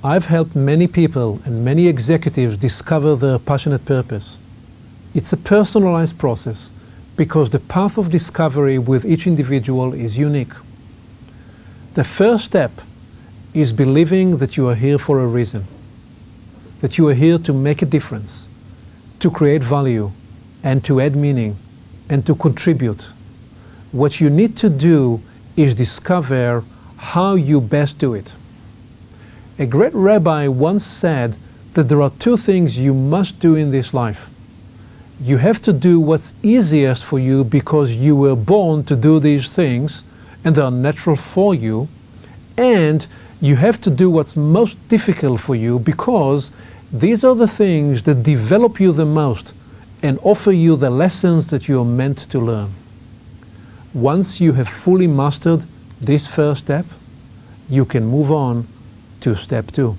I've helped many people and many executives discover their passionate purpose. It's a personalized process because the path of discovery with each individual is unique. The first step is believing that you are here for a reason, that you are here to make a difference, to create value, and to add meaning, and to contribute. What you need to do is discover how you best do it. A great rabbi once said that there are two things you must do in this life. You have to do what's easiest for you because you were born to do these things and they are natural for you, and you have to do what's most difficult for you because these are the things that develop you the most and offer you the lessons that you are meant to learn. Once you have fully mastered this first step, you can move on to step 2.